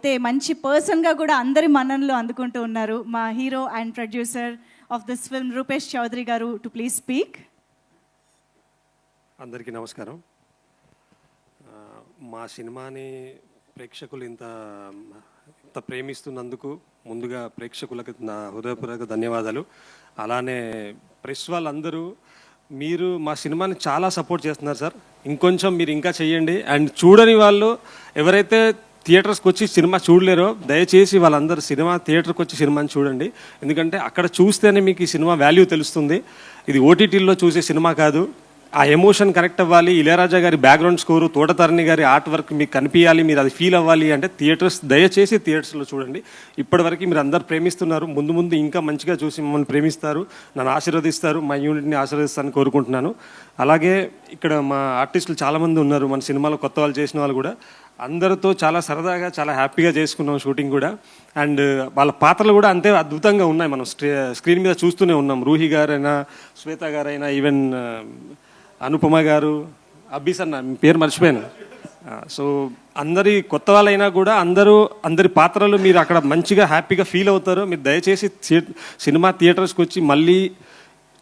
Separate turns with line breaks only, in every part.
అయితే మంచి పర్సన్గా కూడా అందరి మన్ననలు అందుకుంటూ ఉన్నారు. మా hero and producer of this film Rupesh Chaudhary గారు టు ప్లీజ్ స్పీక్.
అందరికీ నమస్కారం. మా సినిమాని ప్రేక్షకులు ఇంత ప్రేమిస్తున్నందుకు ముందుగా ప్రేక్షకులకు నా హృదయపూర్వక ధన్యవాదాలు. అలానే ప్రెస్ వాళ్ళందరూ మీరు మా సినిమాని చాలా సపోర్ట్ చేస్తున్నారు సార్. ఇంకొంచెం మీరు ఇంకా చెయ్యండి. అండ్ చూడని వాళ్ళు ఎవరైతే థియేటర్స్కి వచ్చి సినిమా చూడలేరో దయచేసి వాళ్ళందరూ థియేటర్కి వచ్చి సినిమాని చూడండి. ఎందుకంటే అక్కడ చూస్తేనే మీకు ఈ సినిమా వాల్యూ తెలుస్తుంది. ఇది ఓటీటీలో చూసే సినిమా కాదు. ఆ ఎమోషన్ కనెక్ట్ అవ్వాలి. ఇళయరాజా గారి బ్యాక్గ్రౌండ్ స్కోరు, తోటతరణి గారి ఆర్ట్ వర్క్ మీకు కనిపించాలి, మీరు అది ఫీల్ అవ్వాలి అంటే దయచేసి థియేటర్స్లో చూడండి. ఇప్పటివరకు మీరు అందరు ప్రేమిస్తున్నారు. ముందు ముందు ఇంకా మంచిగా చూసి మమ్మల్ని ప్రేమిస్తారు, నన్ను ఆశీర్వదిస్తారు, మా యూనిట్ని ఆశీర్వదిస్తారని కోరుకుంటున్నాను. అలాగే ఇక్కడ మా ఆర్టిస్టులు చాలామంది ఉన్నారు, మన సినిమాలో కొత్త వాళ్ళు చేసిన వాళ్ళు కూడా. అందరితో చాలా సరదాగా చాలా హ్యాపీగా చేసుకున్నాం షూటింగ్ కూడా. అండ్ వాళ్ళ పాత్రలు కూడా అంతే అద్భుతంగా ఉన్నాయి. మనం స్క్రీన్ మీద చూస్తూనే ఉన్నాం. రూహి గారైనా, శ్వేత గారైనా, ఈవెన్ అనుపమ గారు, అబ్బీస్ అన్న పేరు మర్చిపోయాను. సో అందరి కొత్త వాళ్ళైనా కూడా అందరి పాత్రలు మీరు అక్కడ మంచిగా హ్యాపీగా ఫీల్ అవుతారు. మీరు దయచేసి సినిమా థియేటర్స్కి వచ్చి మళ్ళీ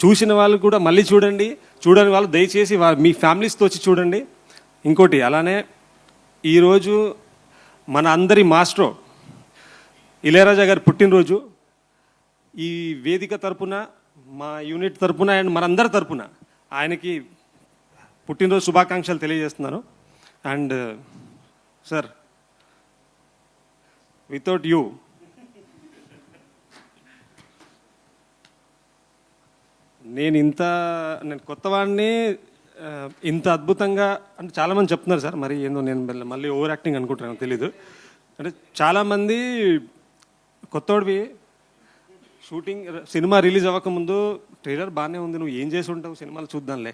చూసిన వాళ్ళు కూడా మళ్ళీ చూడండి. చూడని వాళ్ళు దయచేసి మీ ఫ్యామిలీస్తో వచ్చి చూడండి. ఇంకోటి అలానే ఈరోజు మన అందరి మాస్ట్రో ఇళయరాజా గారి పుట్టినరోజు. ఈ వేదిక తరపున, మా యూనిట్ తరపున అండ్ మనందరి తరపున ఆయనకి పుట్టినరోజు శుభాకాంక్షలు తెలియజేస్తున్నాను. అండ్ సార్, వితౌట్ యూ నేను కొత్తవాడిని ఇంత అద్భుతంగా అంటే చాలామంది చెప్తున్నారు సార్. మరి ఏందో నేను మళ్ళీ ఓవర్ యాక్టింగ్ అనుకుంటున్నాను, తెలీదు. అంటే చాలామంది కొత్తోడివి షూటింగ్ సినిమా రిలీజ్ అవ్వకముందు ట్రైలర్ బాగానే ఉంది, నువ్వు ఏం చేసి ఉంటావు సినిమాలు చూద్దాంలే,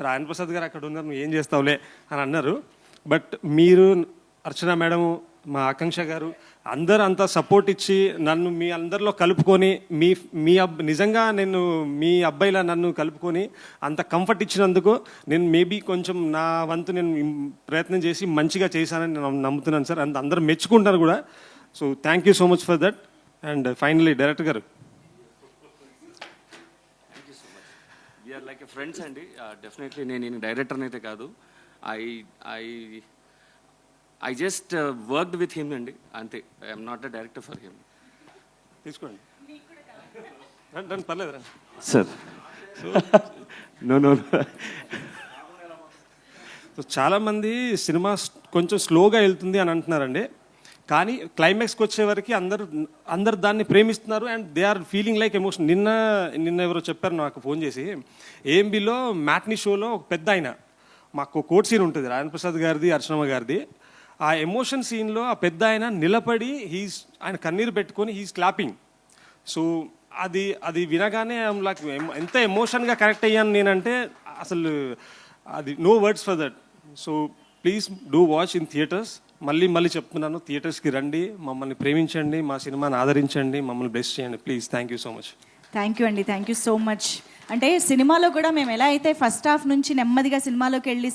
రాయన్ ప్రసాద్ గారు అక్కడ ఉన్నారు, నువ్వు ఏం చేస్తావులే అని అన్నారు. బట్ మీరు, అర్చన మేడము, మా ఆకాంక్ష గారు అందరూ అంతా సపోర్ట్ ఇచ్చి నన్ను మీ అందరిలో కలుపుకొని నిజంగా నేను మీ అబ్బాయిలా నన్ను కలుపుకొని అంత కంఫర్ట్ ఇచ్చినందుకు నేను మేబీ కొంచెం నా వంతు నేను ప్రయత్నం చేసి మంచిగా చేశానని నేను నమ్ముతున్నాను సార్. అందరూ మెచ్చుకుంటారు కూడా. So thank you so much for that. And finally director గారు,
వీఆర్ లైక్ ఎ ఫ్రెండ్స్ అండి. డెఫినెట్లీ నేను డైరెక్టర్ని అయితే కాదు, I just worked with him అండి, అంతే. I'm not a director for him.
తీసుకోండి పర్లేదు
సార్. నో
సో చాలామంది సినిమా కొంచెం స్లోగా వెళ్తుంది అని అంటున్నారండి. కానీ క్లైమాక్స్కి వచ్చే వరకు అందరు దాన్ని ప్రేమిస్తున్నారు. And they are feeling like emotion. నిన్న ఎవరో చెప్పారు నాకు ఫోన్ చేసి, ఏఎంబీలో మ్యాట్నీ షోలో ఒక పెద్ద ఆయన, మాకు కోర్ట్ సీన్ ఉంటుంది రాయన్ ప్రసాద్ గారిది, అర్చనమ్మ గారిది. ఆ ఎమోషన్ సీన్లో ఆ పెద్ద ఆయన నిలబడి ఆయన కన్నీరు పెట్టుకొని హీస్ క్లాపింగ్. సో అది వినగానే నాకు ఎంత ఎమోషన్గా కనెక్ట్ అయ్యాను నేనంటే అసలు అది no words for that. So please do watch in theatres. మళ్ళీ చెప్తున్నాను, థియేటర్స్కి రండి, మమ్మల్ని ప్రేమించండి, మా సినిమాని ఆదరించండి, మమ్మల్ని బ్లెస్ చేయండి please. Thank you so much.
Thank you అండి, థ్యాంక్ యూ సో మచ్. అంటే సినిమాలో కూడా మేము ఎలా అయితే ఫస్ట్ హాఫ్ నుంచి నెమ్మదిగా సినిమాలోకి వెళ్ళి